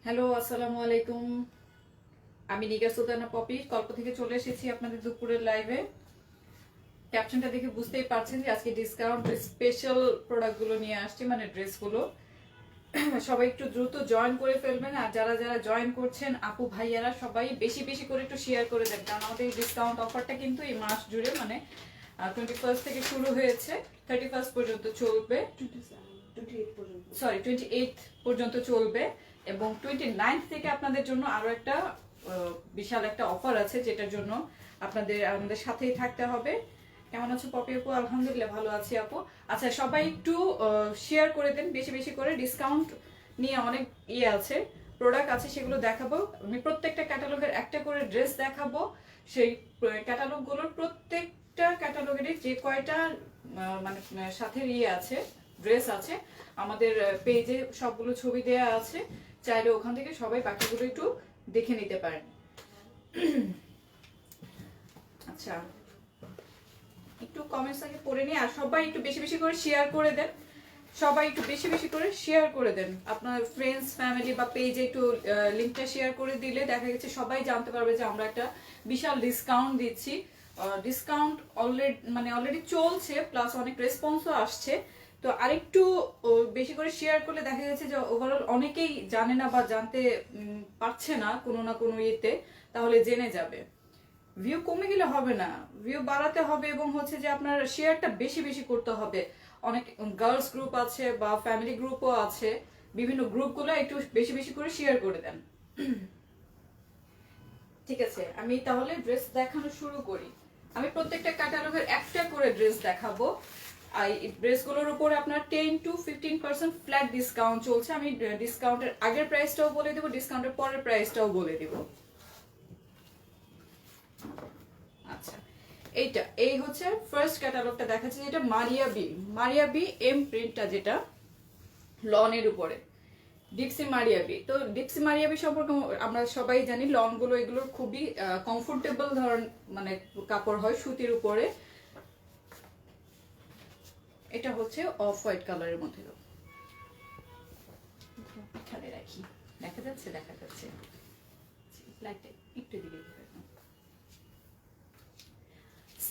Hello, আসসালামু আলাইকুম। আমি নিগার সুলতানা পপি কল্প থেকে চলে এসেছি আপনাদের দুপুরের লাইভে। ক্যাপশনটা দেখে বুঝতেই পারছেন যে আজকে ডিসকাউন্ট স্পেশাল প্রোডাক্টগুলো নিয়ে আসছি, মানে ড্রেসগুলো। সবাই একটু দ্রুত জয়েন করে ফেলবেন, আর যারা যারা জয়েন করছেন আপু ভাইয়ারা সবাই বেশি বেশি করে একটু শেয়ার করে দেন, কারণ আমাদের এই ডিসকাউন্ট অফারটা কিন্তু এই মাস জুড়ে, মানে 21 থেকে শুরু হয়েছে, 31 পর্যন্ত চলবে, 28 পর্যন্ত চলবে, এবং 29 থেকে আপনাদের জন্য আরো একটা বিশাল একটা অফার আছে, যেটার জন্য আপনাদের আমাদের সাথেই থাকতে হবে। কেমন আছো পপি আপু? আলহামদুলিল্লাহ ভালো আছি আপু। আচ্ছা, সবাই একটু শেয়ার করে দেন বেশি বেশি করে। ডিসকাউন্ট নিয়ে অনেক আছে, প্রোডাক্ট আছে, সেগুলো দেখাবো। আমি প্রত্যেকটা ক্যাটালগের একটা করে ড্রেস দেখাবো। সেই ক্যাটালগুলোর প্রত্যেকটা ক্যাটালগেরই যে কয়টা মানে সাথে আছে, ড্রেস আছে, আমাদের পেজে সবগুলো ছবি দেয়া আছে, চাইলে ওখান থেকে সবাই বাকিগুলো একটু দেখে নিতে পারেন। আচ্ছা, একটু কমেন্টস আগে পড়ে নিই, আর সবাই একটু বেশি বেশি করে শেয়ার করে দেন। সবাই একটু বেশি বেশি করে শেয়ার করে দেন আপনার ফ্রেন্ডস ফ্যামিলি বা পেজে একটু লিংকটা শেয়ার করে দিলে দেখা গেছে সবাই জানতে পারবে যে আমরা একটা বিশাল ডিসকাউন্ট দিচ্ছি। ডিসকাউন্ট অলরেডি চলছে, প্লাস অনেক রেসপন্সও আসছে। তো আরেকটু বেশি করে শেয়ার করলে দেখা গেছে যে ওভারঅল অনেকেই জানে না বা জানতে পারছে না কোনো না কোনো ইয়েতে, তাহলে জেনে যাবে। ভিউ কমে গেলে হবে না, ভিউ বাড়াতে হবে, এবং হচ্ছে যে আপনার শেয়ারটা বেশি বেশি করতে হবে। অনেক গার্লস গ্রুপ আছে বা ফ্যামিলি গ্রুপও আছে, বিভিন্ন গ্রুপগুলো একটু বেশি বেশি করে শেয়ার করে দেন। ঠিক আছে, আমি তাহলে ড্রেস দেখানো শুরু করি। আমি প্রত্যেকটা ক্যাটালগের একটা করে ড্রেস দেখাবো। আর এই ড্রেসগুলোর উপরে আপনার 10 to 15% ফ্ল্যাট ডিসকাউন্ট চলছে। আমি ডিসকাউন্টের আগের প্রাইসটাও বলে দেবো, ডিসকাউন্টের পরের প্রাইসটাও বলে দেবো। আচ্ছা, এই হচ্ছে ফার্স্ট ক্যাটালগটা দেখাচ্ছে, যেটা মারিয়া বি এম প্রিন্টটা, যেটা লনের উপরে ডিপসি মারিয়াবি। তো ডিপসি মারিয়াবি সম্পর্কে আমরা সবাই জানি, লনগুলো এগুলো খুবই কমফোর্টেবল মানে কাপড় হয় সুতির উপরে। এটা হচ্ছে অফ হোয়াইট কালারের মধ্যে, এখানে রাখি, দেখা যাচ্ছে একটু দিকে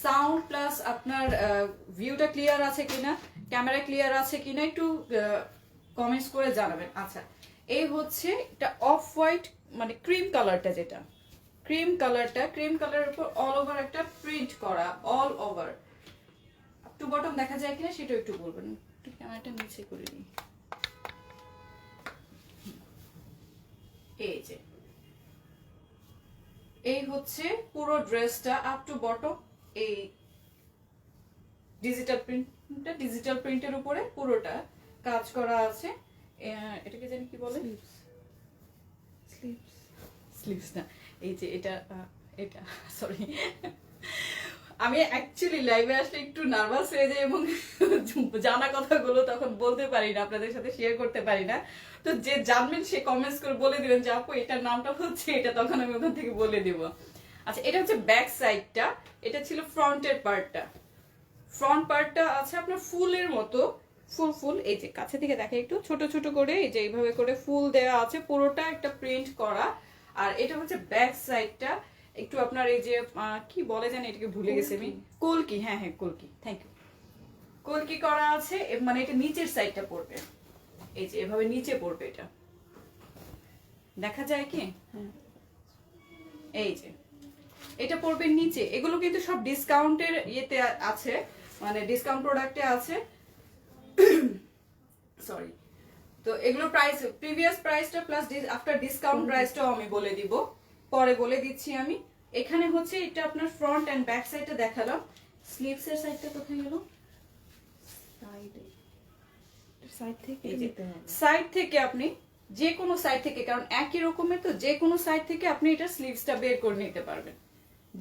সাউন্ড প্লাস আপনার ভিউটা ক্লিয়ার আছে কিনা, ক্যামেরা ক্লিয়ার আছে কিনা একটু কমেন্টস করে জানাবেন। আচ্ছা, এই হচ্ছে এটা অফ হোয়াইট মানে ক্রিম কালারটা, যেটা ক্রিম কালারের উপর অল ওভার একটা প্রিন্ট করা, all over up to bottom দেখা যায় কিনা সেটা একটু বলবেন। একটু ক্যামেরাটা নিচে করে নিই। এই হচ্ছে পুরো ড্রেসটা আপ টু বটম। এই ডিজিটাল প্রিন্টের উপরে পুরোটা কাজ করা আছে। এটাকে জানি কি বলে, স্লিভস না, এই যে এটা সরি, আমি অ্যাকচুয়ালি লাইভে আসলে একটু নার্ভাস হয়ে যাই, এবং জানা কথাগুলো তখন বলতে পারি না, আপনাদের সাথে শেয়ার করতে পারি না। তো যে জানবেন সে কমেন্টস করে বলে দিবেন যে আপু এটার নামটা হচ্ছে এটা, তখন আমি ওখান থেকে বলে দিব। আচ্ছা, এটা হচ্ছে ব্যাক সাইডটা, এটা ছিল ফ্রন্টের পার্টটা। ফ্রন্ট পার্টটা আছে আপনার ফুলের মতো, ফুল এই যে কাছে থেকে দেখে একটু ছোট ছোট করে, এই যে এইভাবে করে ফুল দেওয়া আছে, পুরোটা একটা প্রিন্ট করা। আর এটা হচ্ছে ব্যাক সাইডটা, একটু আপনার এই যে কি বলে জানি, এটাকে ভুলে গেছি আমি, কলকি, হ্যাঁ কলকি, থ্যাংক ইউ, কলকি করা আছে। মানে এটা নিচের সাইডটা পড়বে, এই যে এভাবে নিচে পড়বে, এটা দেখা যায় কি, এই যে এটা পড়বে নিচে। এগুলো কিন্তু সব ডিসকাউন্টের ইয়েতে আছে, মানে ডিসকাউন্ট প্রোডাক্টে আছে, সরি। তো এগুলো প্রাইস, প্রিভিয়াস প্রাইসটা প্লাস আফটার ডিসকাউন্ট প্রাইসটাও আমি বলে দিব, পরে বলে দিচ্ছি আমি। এখানে হচ্ছে এটা আপনার ফ্রন্ট এন্ড ব্যাক সাইডটা দেখালাম। স্লিভস এর সাইডটা কোথায় গেল? সাইড থেকে আপনি যে কোনো সাইড থেকে, কারণ একই রকমের তো, যে কোনো সাইড থেকে আপনি এটা স্লিভসটা বের করে নিতে পারবেন।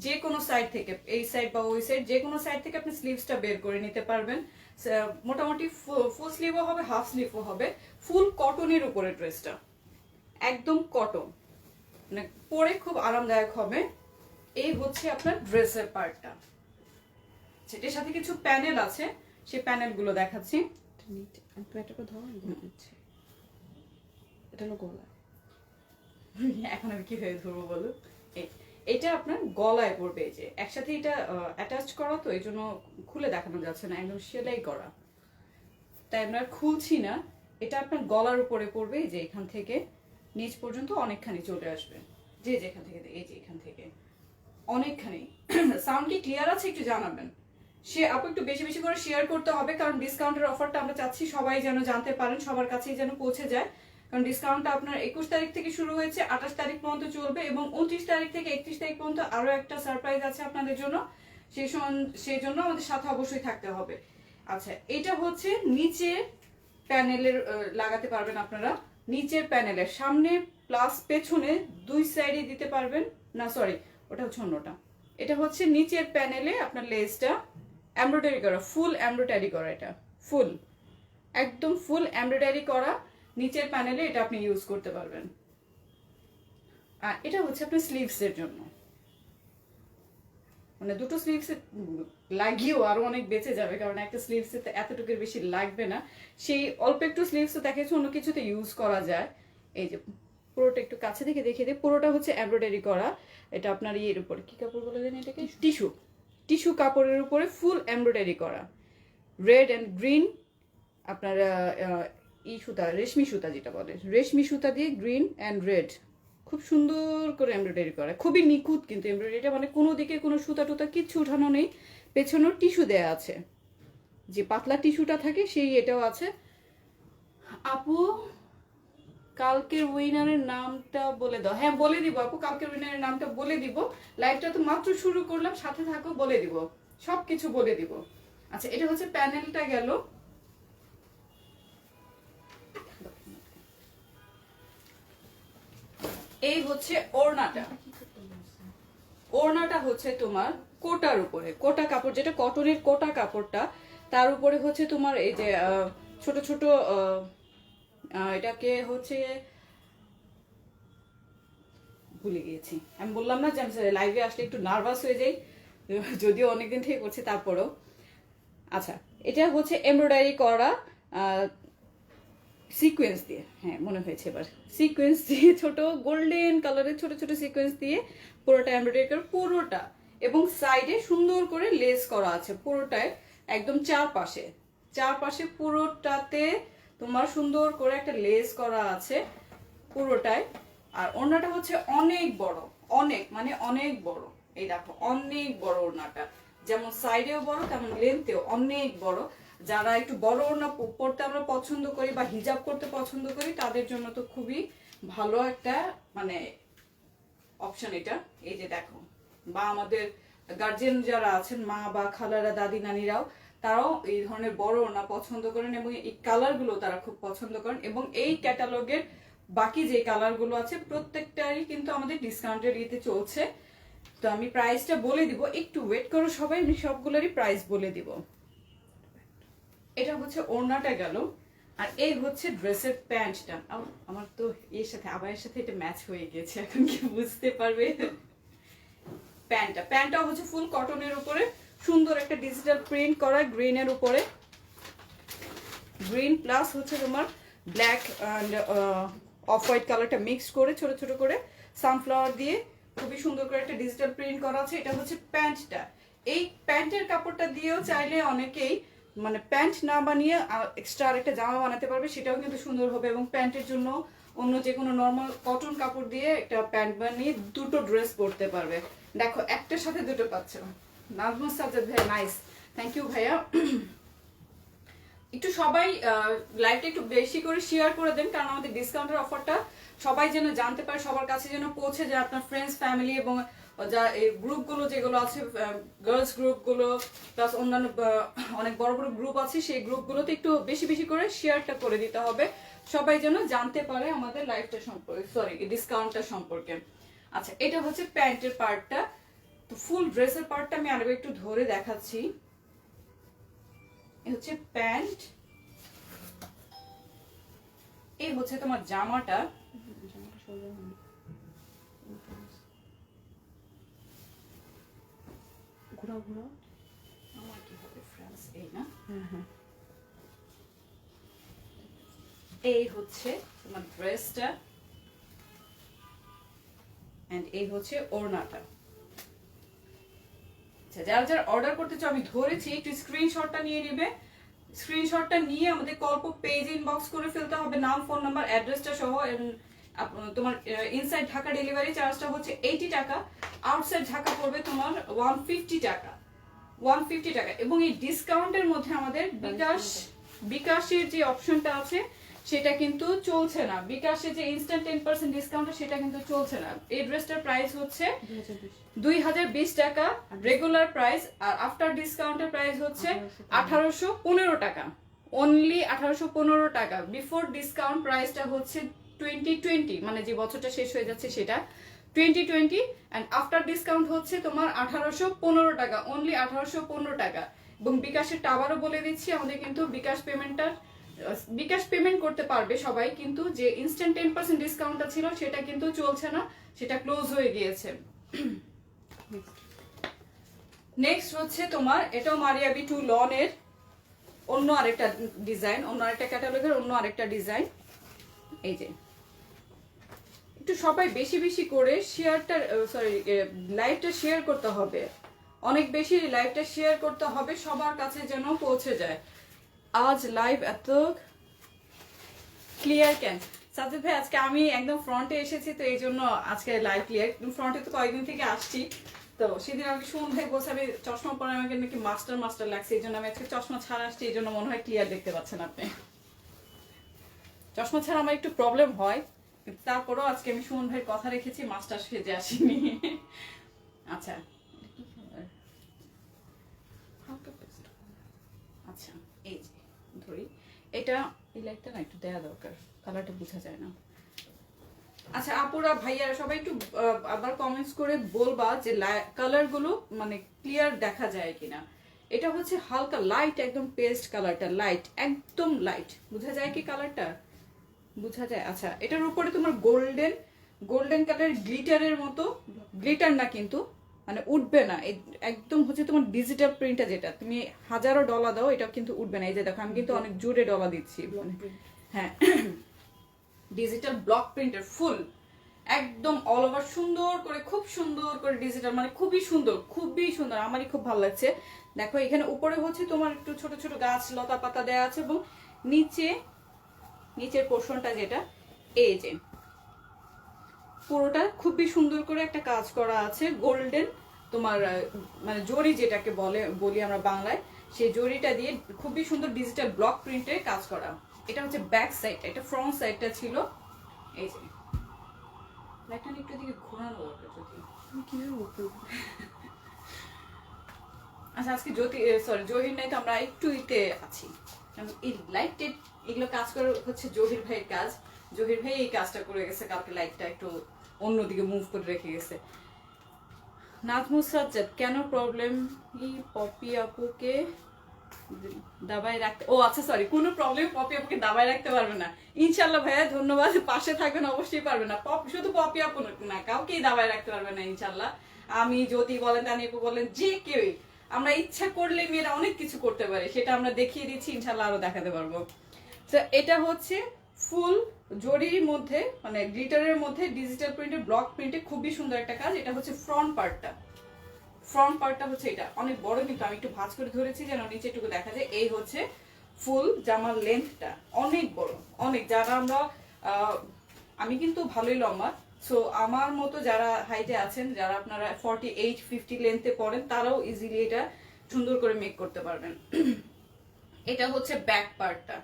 যে কোনো সাইড থেকে, এই সাইড বা ওই সাইড, যে কোনো সাইড থেকে আপনি স্লিভসটা বের করে নিতে পারবেন। মোটামুটি ফুল স্লিভও হবে, হাফ স্লিভও হবে। ফুল কটনের উপরে ড্রেসটা, একদম কটন, মানে পরে খুব আরামদায়ক হবে। এই হচ্ছে আপনার ড্রেসের পার্টটা। সেটার সাথে কিছু প্যানেল আছে, সেই প্যানেলগুলো দেখাচ্ছি। প্যাটাকে ধরো দিচ্ছে, এটা হলো গলা। এখন আমি কিভাবে ধরবো বলো? এটা আপনার গলায় পড়বে, এই যে একসাথে এটা অ্যাটাচ করা, তো এই জন্য খুলে দেখানো যাচ্ছে না, একদম সেলাই করা, তাই আমরা খুলছি না। এটা আপনার গলার উপরে পড়বে, এই যে এখান থেকে নিচ পর্যন্ত অনেকখানি চলে আসবে, যে যেখান থেকে, এই যে এখান থেকে অনেকখানি। সাউন্ড কি ক্লিয়ার আছে একটু জানাবেন। সে আপু একটু বেশি বেশি করে শেয়ার করতে হবে, কারণ ডিসকাউন্টের অফারটা আমরা চাচ্ছি সবাই যেন জানতে পারেন, সবার কাছেই যেন পৌঁছে যায়। কারণ ডিসকাউন্টটা আপনার 21 তারিখ থেকে শুরু হয়েছে, 28 তারিখ পর্যন্ত চলবে, এবং 29 তারিখ থেকে 31 তারিখ পর্যন্ত আরো একটা সারপ্রাইজ আছে আপনাদের জন্য। সেই জন্য আমাদের সাথে অবশ্যই থাকতে হবে। আচ্ছা, এটা হচ্ছে নিচে প্যানেলের লাগাতে পারবেন আপনারা, নিচের প্যানেলের সামনে প্লাস পেছনে দুই সাইডে দিতে পারবেন। না সরি, ওটা হচ্ছে অন্যটা। এটা হচ্ছে নিচের প্যানেলে আপনার লেসটা এমব্রয়ডারি করা, ফুল এমব্রয়ডারি করা, এটা ফুল একদম ফুল এমব্রয়ডারি করা নিচের প্যানেলে এটা আপনি ইউজ করতে পারবেন। আর এটা হচ্ছে আপনার স্লিভসের জন্য, মানে দুটো স্লিভসে লাগিয়েও আরো অনেক বেঁচে যাবে, কারণ একটা স্লিভসে এতটুকুর বেশি লাগবে না। সেই অল্প একটু স্লিভসে দেখেছি অন্য কিছুতে ইউজ করা যায়। এই যে পুরোটা একটু কাছে থেকে দেখিয়ে দিই, পুরোটা হচ্ছে এমব্রয়ডারি করা। এটা আপনার ইয়ের উপরে কি কাপড় বলে দেন এটাকে, টিস্যু কাপড়ের উপরে ফুল এমব্রয়ডারি করা, রেড অ্যান্ড গ্রিন আপনার ই সুতা, রেশমি সুতা যেটা বলে, রেশমি সুতা দিয়ে গ্রিন অ্যান্ড রেড খুব সুন্দর করে এমব্রয়ডারি করা, খুবই নিখুঁত কিন্তু এমব্রয়ডারিটা, মানে কোনো দিকে কোনো সুতা টুতা কিচ্ছু উঠানো নেই, পেছনেও টিস্যু দেয়া আছে, যে পাতলা টিস্যুটা থাকে সেই এটাও আছে। আপু কালকের উইনারের নামটা বলে দাও। হ্যাঁ বলে দিব আপু, কালকের উইনারের নামটা বলে দিব, লাইভটা তো মাত্র শুরু করলাম, সাথে থাকো, বলে দিব, সবকিছু বলে দিব। আচ্ছা, এটা হচ্ছে প্যানেলটা গেল। এই হচ্ছে ওড়নাটা, ওড়নাটা হচ্ছে তোমার কোটার উপরে, কোটা কাপড় যেটা কটনের কোটা কাপড়টা, তার উপরে হচ্ছে তোমার এই যে ছোট ছোট এটাকে হচ্ছে ভুলে গিয়েছি, আমি বললাম না যে আমি লাইভে আসলে একটু নার্ভাস হয়ে যাই, যদিও অনেকদিন থেকে করছি তারপরেও। আচ্ছা, এটা হচ্ছে এমব্রয়ডারি করা সিকোয়েন্স দিয়ে, হ্যাঁ মনে হয়েছে এবার, সিকোয়েন্স দিয়ে ছোট গোল্ডেন কালারের ছোট ছোট সিকোয়েন্স দিয়ে পুরোটা এমব্রয়ডারি করে পুরোটা, এবং সাইডে সুন্দর করে লেস করা আছে পুরোটায়, একদম চারপাশে চারপাশে পুরোটাতে তোমার সুন্দর করে একটা লেস করা আছে পুরোটায়। আর ওড়নাটা হচ্ছে অনেক বড়, অনেক মানে অনেক বড়, এই দেখো অনেক বড় ওড়নাটা, যেমন সাইডেও বড় তেমন লেন্থেও অনেক বড়। যারা একটু বড় ওড়না পরতে আমরা পছন্দ করি বা হিজাব করতে পছন্দ করি, তাদের জন্য তো খুবই ভালো একটা মানে অপশন এটা। এই যে দেখো, বা আমাদের গার্জিয়ান যারা আছেন, মা বা খালারা, দাদি নানিরাও, তারাও এই ধরনের বড় ওড়না পছন্দ করেন, এবং এই কালারগুলো তারা খুব পছন্দ করেন। এবং এই ক্যাটালগের বাকি যে কালারগুলো আছে প্রত্যেকটারই কিন্তু আমাদের ডিসকাউন্টের ইয়েতে চলছে। তো আমি প্রাইসটা বলে দিব, একটু ওয়েট করো সবাই, আমি সবগুলোরই প্রাইস বলে দিব। এটা হচ্ছে ওড়নাটা গেল, আর এই হচ্ছে ড্রেসের প্যান্টটা। আমার তো এর সাথে আবায়ের সাথে এটা ম্যাচ হয়ে গেছে, এখন কি বুঝতে পারবে। প্যান্টটা হচ্ছে ফুল কটনের উপরে সুন্দর একটা ডিজিটাল প্রিন্ট করা, গ্রিনের উপরে, গ্রিন প্লাস হচ্ছে তোমার ব্ল্যাক অ্যান্ড অফ হোয়াইট কালারটা মিক্স করে ছোট ছোট করে সানফ্লাওয়ার দিয়ে খুবই সুন্দর করে একটা ডিজিটাল প্রিন্ট করা আছে। এটা হচ্ছে প্যান্টটা। এই প্যান্টের কাপড়টা দিয়েও চাইলে অনেকেই মানে প্যান্ট না বানিয়ে এক্সট্রা আরেকটা জামা বানাতে পারবে, সেটাও কিন্তু সুন্দর হবে। এবং প্যান্টের জন্য অন্য যে কোনো নর্মাল কটন কাপড় দিয়ে একটা প্যান্ট বানিয়ে দুটো ড্রেস পরতে পারবে। দেখো একটার সাথে দুটো পাচ্ছ। নাজমুস সাজ্জাদ ভাইয়া, নাইস, থ্যাংক ইউ ভাইয়া। একটু সবাই লাইভটা একটু বেশি করে শেয়ার করে দেন, কারণ আমাদের ডিসকাউন্টের অফারটা সবাই যেন জানতে পারে, সবার কাছে যেন পৌঁছে যায়, আপনার ফ্রেন্ডস ফ্যামিলি এবং যা এই গ্রুপগুলো যেগুলো আছে, গার্লস গ্রুপগুলো প্লাস অন্যান্য অনেক বড় বড় গ্রুপ আছে, সেই গ্রুপগুলোতে একটু বেশি বেশি করে শেয়ারটা করে দিতে হবে, সবাই যেন জানতে পারে আমাদের লাইভটা সম্পর্কে, সরি ডিসকাউন্টটা সম্পর্কে। আচ্ছা, এটা হচ্ছে প্যান্টের পার্টটা। তো ফুল ড্রেসের পার্টটা আমি আরো একটু ধরে দেখাচ্ছি। এই হচ্ছে প্যান্ট, এই হচ্ছে তোমার জামাটা, ঘোরা ঘোরা আমার কি হবে ফ্রেন্ডস, এই না, হ্যাঁ হ্যাঁ এই হচ্ছে তোমার ড্রেসটা, এন্ড এই হচ্ছে ওড়নাটা। আচ্ছা, যারা যারা অর্ডার করতে চাও আমি ধরেছি, একটু স্ক্রিনশটটা নিয়ে নিবে। স্ক্রিনশটটা নিয়ে আমাদের কল্প পেজ ইনবক্স করে ফেলতে হবে, নাম, ফোন নাম্বার, অ্যাড্রেসটা সহ। তোমার ইনসাইড ঢাকা ডেলিভারি চার্জটা হচ্ছে 80 টাকা, আউটসাইড ঢাকা পড়বে তোমার 150 টাকা, 150 টাকা। এবং এই ডিসকাউন্টের মধ্যে আমাদের বিকাশের যে অপশনটা আছে সেটা কিন্তু চলছে না। বিকাশে যে ইনস্ট্যান্ট 10% ডিসকাউন্ট সেটা কিন্তু চলছে না। এই ড্রেসটার প্রাইস হচ্ছে 2020 টাকা রেগুলার প্রাইস, আর আফটার ডিসকাউন্টের প্রাইস হচ্ছে 1815 টাকা, অনলি 1815 টাকা। বিফোর ডিসকাউন্ট প্রাইসটা হচ্ছে 2020, মানে যে বছরটা শেষ হয়ে যাচ্ছে সেটা 2020, এন্ড আফটার ডিসকাউন্ট হচ্ছে তোমার 1815 টাকা, অনলি 1815 টাকা। এবং বিকাশের টাবারও বলে দিচ্ছি, আমাদের কিন্তু বিকাশ পেমেন্ট করতে পারবে সবাই, কিন্তু যে ইনস্ট্যান্ট 10% ডিসকাউন্টটা ছিল সেটা কিন্তু চলছে না, সেটা ক্লোজ হয়ে গিয়েছে। নেক্সট হচ্ছে তোমার, এটাও মারিয়াবি টু লনের অন্য আরেকটা ডিজাইন, অন্য আরেকটা ক্যাটালগের অন্য আরেকটা ডিজাইন। এই যে একটু সবাই বেশি বেশি করে লাইভটা শেয়ার করতে হবে, অনেক বেশি লাইভটা শেয়ার করতে হবে, সবার কাছে যেন পৌঁছে যায়। আজ লাইভ এত ক্লিয়ার কেন সাজিদ ভাই? আজকে আমি একদম ফ্রন্টে এসেছি, তো এই জন্য আজকে লাইভ ক্লিয়ার। ফ্রন্টে তো কয়েকদিন থেকে আসছি, তো সেদিন আমাকে সুমন ভাই বলছে আমি চশমা পরে আমাকে নাকি মাস্টার লাগছে, এই জন্য আমি আজকে চশমা ছাড়া আসছি, এই জন্য মনে হয় ক্লিয়ার দেখতে পাচ্ছেন আপনি। চশমা ছাড়া আমার একটু প্রবলেম হয়, কিন্তু তারপরেও আজকে আমি সুমন ভাইয়ের কথা রেখেছি, মাস্টার সেজে আসিনি। আচ্ছা আচ্ছা, এই যে ধরি, এটা এই লাইটটা না একটু দেয়া দরকার, কালারটা বোঝা যায় না। আচ্ছা আপুরা ভাইয়ারা সবাই একটু আবার কমেন্টস করে বলবা যে কালার গুলো মানে ক্লিয়ার দেখা যায় কিনা। এটা হচ্ছে হালকা লাইট, একদম পেস্ট কালারটা, লাইট, একদম লাইট। বোঝা যায় কি কালারটা? বোঝা যায়। আচ্ছা, এটার উপরে তোমার গোল্ডেন কালার গ্লিটারের মতো, গ্লিটার না কিন্তু, মানে উঠবে না, একদম হচ্ছে তোমার ডিজিটাল প্রিন্টটা, যেটা তুমি হাজারো ডলার দাও এটা কিন্তু উঠবে না। এই যে দেখো আমি কিন্তু অনেক জোরে ডলার দিচ্ছি, হ্যাঁ, ডিজিটাল ব্লক প্রিন্টের ফুল একদম অল ওভার সুন্দর করে, খুব সুন্দর করে ডিজিটাল, মানে খুবই সুন্দর, খুবই সুন্দর, আমারই খুব ভালো লাগছে। দেখো এখানে উপরে হচ্ছে তোমার একটু ছোট ছোট গাছ লতা পাতা দেওয়া আছে, এবং নিচের পোর্শনটা যেটা, এই যে পুরোটা খুবই সুন্দর করে একটা কাজ করা আছে, গোল্ডেন তোমার মানে জরি যেটাকে বলি আমরা বাংলায়, সেই জরিটা দিয়ে খুবই সুন্দর ডিজিটাল ব্লক প্রিন্টে কাজ করা। এটা হচ্ছে ব্যাক সাইড, এটা ফ্রন্ট সাইডটা ছিল। এই যে লাইটটা একটু দিকে ঘোরানো দরকার, যদি কিভাবে। আচ্ছা, আজকে জহির নাই, তো আমরা একটু ইতে আছি। এই লাইট এগুলো কাজ করে হচ্ছে জহির ভাইয়ের কাজ। জহির ভাই এই কাজটা করে গেছে, কালকে লাইটটা একটু অন্যদিকে মুভ করে রেখে গেছে। নাজমুস সাজ্জাদ, কেন প্রবলেম? পপি আপুকে দাবায় রাখতে, ও আচ্ছা সরি, কোনো প্রবলেম পপি আপুকে দাবায় রাখতে পারবে না। ইনশাল্লাহ ভাইয়া, ধন্যবাদ, পাশে থাকবেন, অবশ্যই পারবে না। শুধু পপি আপু না, কাউকেই দাবায় রাখতে পারবে না ইনশাল্লাহ। আমি যদি বলেন, তানিপু বলেন, যে কেউই, আমরা ইচ্ছা করলে মেয়েরা অনেক কিছু করতে পারে, সেটা আমরা দেখিয়ে দিচ্ছি, ইনশাল্লাহ আরো দেখাতে পারবো। তো এটা হচ্ছে ফুল জরির মধ্যে, মানে গ্লিটারের মধ্যে ডিজিটাল প্রিন্টে, ব্লক প্রিন্টে, খুবই সুন্দর একটা কাজ। এটা হচ্ছে ফ্রন্ট পার্টটা হচ্ছে এটা অনেক বড়, কিন্তু আমি একটু ভাঁজ করে ধরেছি যেন নিচেটুকু দেখা যায়। এই হচ্ছে ফুল জামার লেন্থটা অনেক বড়, অনেক। যারা আমি কিন্তু ভালোই লম্বা, সো আমার মতো যারা হাইটে আছেন, যারা আপনারা 48-50 লেন্থে পড়েন, তারাও ইজিলি এটা সুন্দর করে মেক করতে পারবেন। এটা হচ্ছে ব্যাক পার্টটা,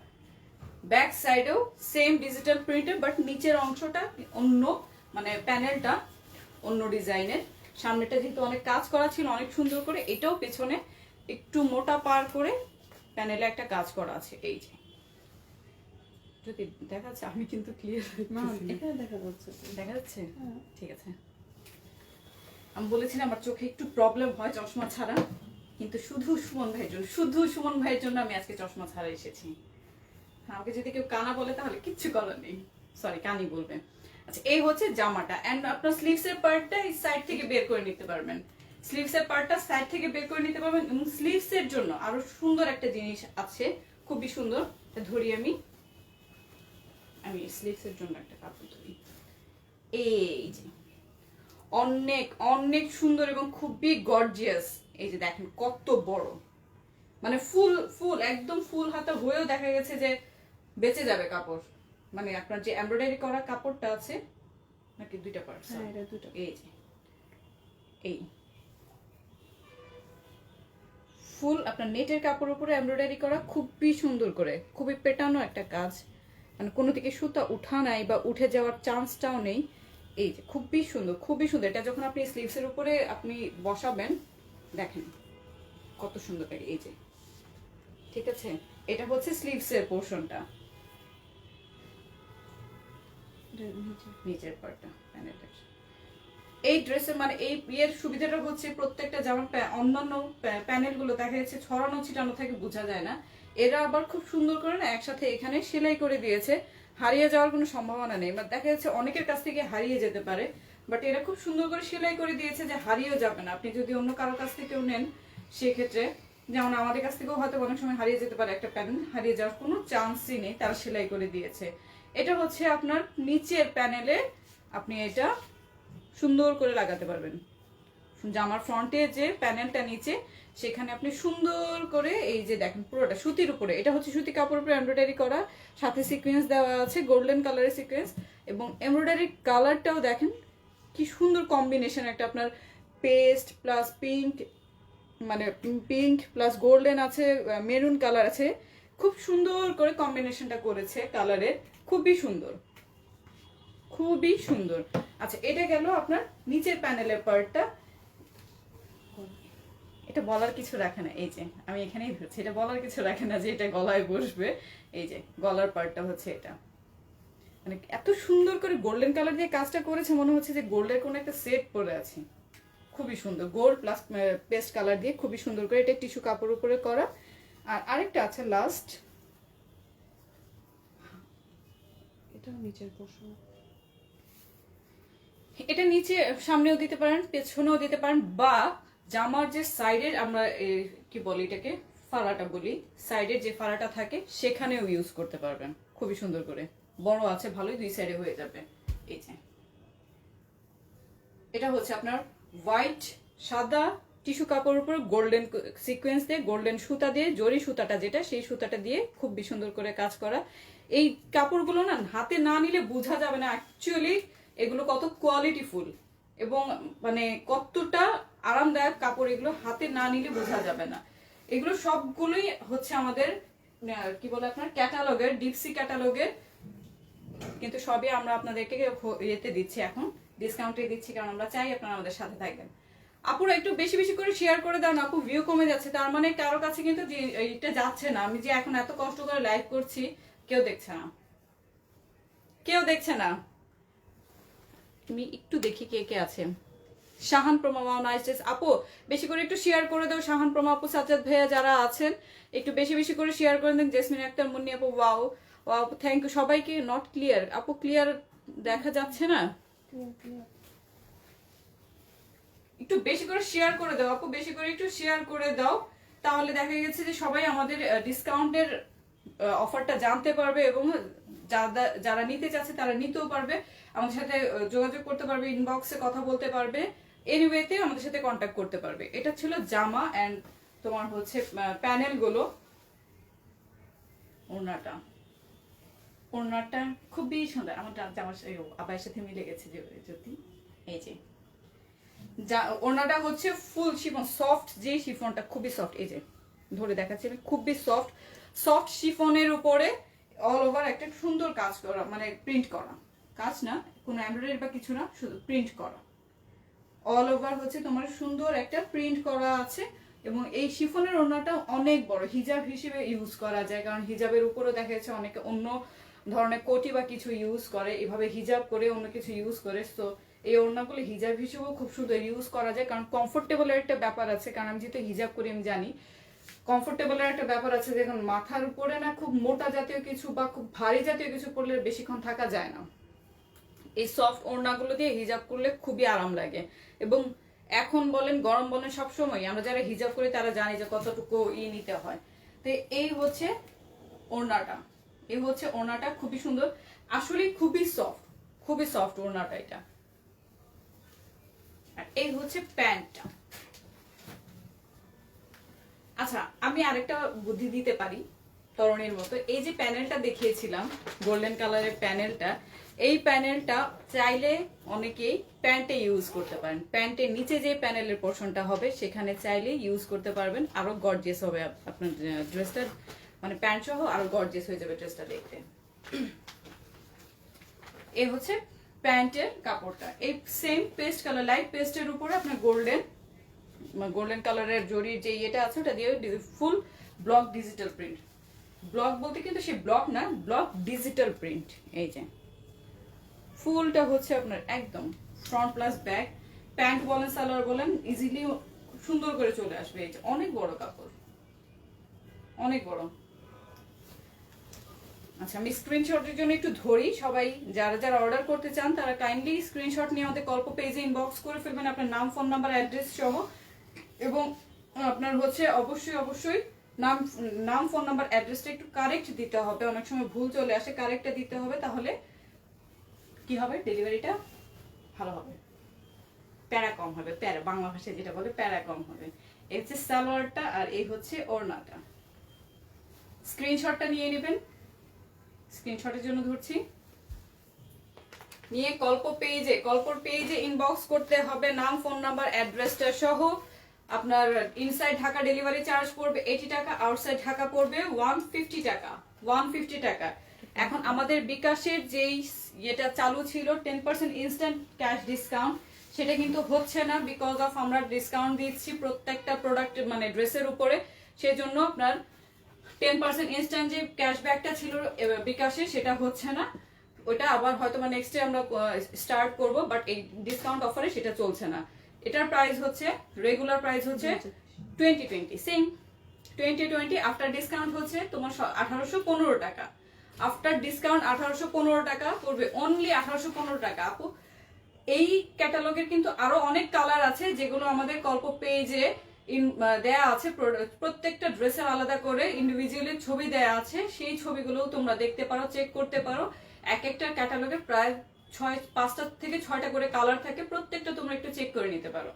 ব্যাক সাইডেও সেম ডিজিটাল প্রিন্টের, বাট নিচের অংশটা অন্য, মানে প্যানেলটা অন্য ডিজাইনের। সামনেটা যেহেতু অনেক কাজ করা ছিল অনেক সুন্দর করে, এটাও পেছনে একটু মোটা পার করে প্যানেলে একটা কাজ করা আছে। এই যে যদি দেখা যাচ্ছে, আমি কিন্তু ক্লিয়ার দেখা যাচ্ছে, ঠিক আছে। আমি বলেছিলাম আমার চোখে একটু প্রবলেম হয় চশমা ছাড়া, কিন্তু শুধু সুমন ভাইয়ের জন্য আমি আজকে চশমা ছাড়া এসেছি। আমাকে যদি কেউ কানা বলে তাহলে কিচ্ছু করার নেই, সরি, কানি বলবে। আচ্ছা, এই হচ্ছে জামাটা, এন্ড আপনার স্লিভস এর পার্টটা এই সাইড থেকে বের করে নিতে পারবেন, স্লিভস এর পার্টটা সাইড থেকে বের করে নিতে পারবেন। এবং স্লিভস এর জন্য আরো সুন্দর একটা জিনিস আছে, খুবই সুন্দর, ধরি আমি, আমি স্লিভসের জন্য একটা কাপড় ধরি। এই যে অনেক অনেক সুন্দর এবং খুবই গর্জিয়াস। এই যে দেখেন কত বড়, মানে ফুল ফুল একদম ফুল হাতা হয়েও দেখা গেছে যে বেঁচে যাবে কাপড়। মানে আপনার যে এমব্রয়ডারি করা কাপড়টা আছে নাকি দুইটা পার্ট, হ্যাঁ এটা দুটো। এই যে এই ফুল আপনার নেটের কাপড়ের উপরে এমব্রয়ডারি করা, খুবই সুন্দর করে, খুবই পেটানো একটা কাজ, মানে কোনো দিকে সুতা উঠা নাই বা উঠে যাওয়ার চান্সটাও নেই। এই যে খুবই সুন্দর, খুবই সুন্দর। এটা যখন আপনি স্লিভসের উপরে আপনি বসাবেন দেখেন কত সুন্দর লাগে। এই যে ঠিক আছে, এটা হচ্ছে স্লিভসের পোর্শনটা, নিচের পার্টটা প্যানেলটা। এই ড্রেসের মানে এই বিয়ের সুবিধাটা হচ্ছে প্রত্যেকটা জামার অন্যান্য প্যানেলগুলো দেখা যাচ্ছে ছড়ানো ছিটানো থাকে, বোঝা যায় না। এরা আবার খুব সুন্দর করে না একসাথে এখানে সেলাই করে দিয়েছে, হারিয়ে যাওয়ার কোনো সম্ভাবনা নেই। বাট দেখা যাচ্ছে অনেকের কাছ থেকে হারিয়ে যেতে পারে, বাট এরা খুব সুন্দর করে সেলাই করে দিয়েছে যে হারিয়েও যাবে না। আপনি যদি অন্য কারোর কাছ থেকেও নেন সেক্ষেত্রে, যেমন আমাদের কাছ থেকেও হয়তো অনেক সময় হারিয়ে যেতে পারে একটা প্যানেল, হারিয়ে যাওয়ার কোনো চান্সই নেই, তারা সেলাই করে দিয়েছে। এটা হচ্ছে আপনার নিচের প্যানেলে আপনি এটা সুন্দর করে লাগাতে পারবেন। জামার ফ্রন্টে যে প্যানেলটা নিচে সেখানে আপনি সুন্দর করে এই যে দেখেন পুরোটা সুতির উপরে, এটা হচ্ছে সুতি কাপড়ের উপরে এমব্রয়ডারি করা, সাথে সিকোয়েন্স দেওয়া আছে গোল্ডেন কালারের সিকোয়েন্স, এবং এমব্রয়ডারি কালারটাও দেখেন কি সুন্দর কম্বিনেশন একটা, আপনার পেস্ট প্লাস পিঙ্ক, মানে পিঙ্ক প্লাস গোল্ডেন আছে, মেরুন কালার আছে, খুব সুন্দর করে কম্বিনেশনটা করেছে কালারের, খুবই সুন্দর, খুবই সুন্দর। আচ্ছা এটা গেল আপনার নিচের প্যানেলের পার্টটা। এটা বলার কিছু রাখে না, এই যে আমি এখানেই ধরছি, এটা বলার কিছু রাখে না যে এটা গলায় বসবে। এই যে গলার পার্টটা হচ্ছে এটা, মানে এত সুন্দর করে গোল্ডেন কালার দিয়ে কাজটা করেছে, মনে হচ্ছে যে গোল্ডের কোনো একটা সেট পরে আছে, খুবই সুন্দর। গোল্ড প্লাস পেস্ট কালার দিয়ে খুবই সুন্দর করে, এটা টিস্যু কাপড় উপরে করা। আর আরেকটা আছে লাস্ট, এটা নিচের পোর্শন, এটা নিচে সামনেও দিতে পারেন, পেছনেও দিতে পারেন, বা জামার যে সাইডের আমরা কি বলি এটাকে, ফাড়াটা বলি, সাইডের যে ফাড়াটা থাকে সেখানেও ইউজ করতে পারবেন খুবই সুন্দর করে। বড় আছে ভালোই, দুই সাইডে হয়ে যাবে। এই যে এটা হচ্ছে আপনার হোয়াইট সাদা টিস্যু কাপড়ের উপর গোল্ডেন সিকোয়েন্স দিয়ে, গোল্ডেন সুতা দিয়ে, জরি সুতাটা যেটা সেই সুতাটা দিয়ে খুবই সুন্দর করে কাজ করা। এই কাপড়গুলো না হাতে না নিলে বোঝা যাবে না অ্যাকচুয়ালি এগুলো কত কোয়ালিটিফুল এবং মানে কতটা আরামদায়ক কাপড়, এগুলো হাতে না নিলে বোঝা যাবে না। এগুলো সবগুলোই হচ্ছে আমাদের কি বলে আপনার ক্যাটালগের, ডিপসি ক্যাটালগের, কিন্তু সবই আমরা আপনাদেরকে ইয়েতে দিচ্ছি, এখন ডিসকাউন্টে দিচ্ছি, কারণ আমরা চাই আপনারা আমাদের সাথে থাকবেন। আপুরা একটু বেশি বেশি করে শেয়ার করে দাও না আপু, ভিউ কমে যাচ্ছে, তার মানে কারো কাছে কিন্তু এটা যাচ্ছে না। আমি যে এখন এত কষ্ট করে লাইভ করছি কেউ দেখছে না, কেউ দেখছে না। তুমি একটু দেখি কে কে আছে। শাহান প্রমা, নাইস ড্রেস আপু, বেশি করে একটু শেয়ার করে দাও। শাহান প্রমা আপু, সাজ্জাদ ভাইয়া যারা আছেন একটু বেশি বেশি করে শেয়ার করে দেন। জেসমিন আক্তার, মুন্নি আপু, ওয়াও ওয়াও, থ্যাংক ইউ সবাইকে। নট ক্লিয়ার আপু, ক্লিয়ার দেখা যাচ্ছে না, একটু বেশি করে শেয়ার করে দাও আপু, বেশি করে একটু শেয়ার করে দাও, তাহলে দেখা গেছে যে সবাই আমাদের ডিসকাউন্টের অফারটা জানতে পারবে এবং যারা নিতে চাচ্ছে তারা নিতেও পারবে, আমাদের সাথে যোগাযোগ করতে পারবে, ইনবক্সে কথা বলতে পারবে, এনিওয়েতে আমাদের সাথে কন্ট্যাক্ট করতে পারবে। এটা ছিল জামা এন্ড তোমার হচ্ছে প্যানেলগুলো। ওড়নাটা, ওড়নাটা খুবই সুন্দর, আমার জামার আবাইয়ের সাথে মিলে গেছে যে যদি। এই যে ওড়নাটা হচ্ছে ফুল শিফন, সফট যে শিফনটা খুবই সফট, এই যে ধরে দেখাচ্ছি আমি, খুবই সফট, সফট শিফনের উপরে অল ওভার একটা সুন্দর কাজ করা, মানে প্রিন্ট করা, কাজ না কোনো এমব্রয়ডারি বা কিছু না, শুধু প্রিন্ট করা, অল ওভার হচ্ছে তোমার সুন্দর একটা প্রিন্ট করা আছে। এবং এই শিফনের ওড়নাটা অনেক বড়, হিজাব হিসেবে ইউজ করা যায়, কারণ হিজাবের উপরও দেখা যাচ্ছে অনেকে অন্য ধরনের কোটি বা কিছু ইউজ করে, এভাবে হিজাব করে অন্য কিছু ইউজ করে। তো এই ওড়নাগুলো হিজাব হিসেবেও খুব সুন্দর ইউজ করা যায়, কারণ কমফোর্টেবলের একটা ব্যাপার আছে, কারণ আমি যেহেতু হিজাব করি আমি জানি কমফোর্টেবলের একটা ব্যাপার আছে। দেখুন মাথার উপরে না খুব মোটা জাতীয় কিছু বা খুব ভারী জাতীয় কিছু পরলে বেশিক্ষণ থাকা যায় না, এই সফট ওড়নাগুলো দিয়ে হিজাব করলে খুবই আরাম লাগে। এবং এখন বলেন গরম বলেন সবসময় আমরা যারা হিজাব করি তারা জানি যে কতটুকু নিতে হয়। তো এই হচ্ছে ওড়নাটা, এই হচ্ছে ওড়নাটা, খুবই সুন্দর, আসলে খুবই সফট ওড়নাটা এটা। আর এই হচ্ছে প্যান্টটা। আচ্ছা, আমি আরেকটা বুদ্ধি দিতে পারি তরণীর মতো। এই যে প্যানেলটা দেখিয়েছিলাম, গোল্ডেন কালারের প্যানেলটা, এই প্যানেলটা চাইলে অনেকেই প্যান্টে ইউজ করতে পারেন। প্যান্টের নিচে যে প্যানেলের পোর্শনটা হবে সেখানে চাইলে ইউজ করতে পারবেন, আরো গর্জিয়াস হবে আপনার ড্রেসটা, মানে প্যান্ট সহ আরো গর্জিয়াস হয়ে যাবে ড্রেসটা দেখতে। এই হচ্ছে প্যান্টের কাপড়টা। এই সেম পেস্ট কালার, লাইট পেস্টের উপরে আপনার গোল্ডেন কালারের জরির যে ইয়েটা আছে ওটা দিয়ে ফুল ব্লক ডিজিটাল প্রিন্ট। ব্লক বলতে কিন্তু সেই ব্লক না, ব্লক ডিজিটাল প্রিন্ট। এই যে ফুলটা হচ্ছে আপনার একদম ফ্রন্ট প্লাস ব্যাক, প্যান্ট বলেন সালোয়ার বলেন ইজিলি সুন্দর করে চলে আসবে। এই যে অনেক বড় কাপড়, অনেক বড়। আচ্ছা, আমি স্ক্রিনশটের জন্য একটু ধরি। সবাই যারা যারা অর্ডার করতে চান তারা কাইন্ডলি স্ক্রিনশট নিয়ে আমাদের গল্প পেজে ইনবক্স করে ফেলবেন, আপনার নাম, ফোন নাম্বার, অ্যাড্রেস সহ। এবং আপনার হচ্ছে অবশ্যই নাম ফোন নাম্বার অ্যাড্রেসটা একটু কারেক্ট দিতে হবে, অনেক সময় ভুল চলে আসে, কারেক্টটা দিতে হবে, তাহলে কি হবে, ডেলিভারিটা ভালো হবে, প্যারা কম হবে, প্যারা বাংলা ভাষায় যেটা বলে প্যারা কম হবে। এই হচ্ছে সালোয়ারটা আর এই হচ্ছে ওড়নাটা। স্ক্রিনশটটা নিয়ে নেবেন, স্ক্রিনশটের জন্য ধরছি, নিয়ে কল্পর পেজে ইনবক্স করতে হবে নাম, ফোন নাম্বার, অ্যাড্রেসটা সহ। আপনার ইনসাইড ঢাকা ডেলিভারি চার্জ পড়বে 80 টাকা, আউটসাইড ঢাকা পড়বে 150 টাকা, 150 টাকা। এখন আমাদের বিকাশের যেই এটা চালু ছিল 10% ইনস্ট্যান্ট ক্যাশ ডিসকাউন্ট, সেটা কিন্তু হচ্ছে না, বিকজ অফ আমরা ডিসকাউন্ট দিচ্ছি প্রত্যেকটা প্রোডাক্ট মানে ড্রেসের উপরে। সেজন্য আপনার 10% ইনস্ট্যান্ট যে ক্যাশব্যাকটা ছিল বিকাশে সেটা হচ্ছে না, ওটা আবার হয়তো নেক্সট ডে আমরা স্টার্ট করব, বাট এই ডিসকাউন্ট অফারে সেটা চলছে না। এটার প্রাইস হচ্ছে রেগুলার প্রাইস হচ্ছে 2020, সেম 2020, আফটার ডিসকাউন্ট হচ্ছে তোমার 1815 টাকা, আফটার ডিসকাউন্ট 1815 টাকা পড়বে, অনলি 1815 টাকা। আপু, এই ক্যাটালগের কিন্তু আরো অনেক কালার আছে যেগুলো আমাদের কল্প পেজে দেয়া আছে, প্রত্যেকটা ড্রেসের আলাদা করে ইন্ডিভিজুয়ালি ছবি দেয়া আছে, সেই ছবিগুলো তোমরা দেখতে পারো, চেক করতে পারো। এক একটা ক্যাটালগে প্রায় 5টা থেকে 6টা করে কালার থাকে, প্রত্যেকটা তোমরা একটু চেক করে নিতে পারো।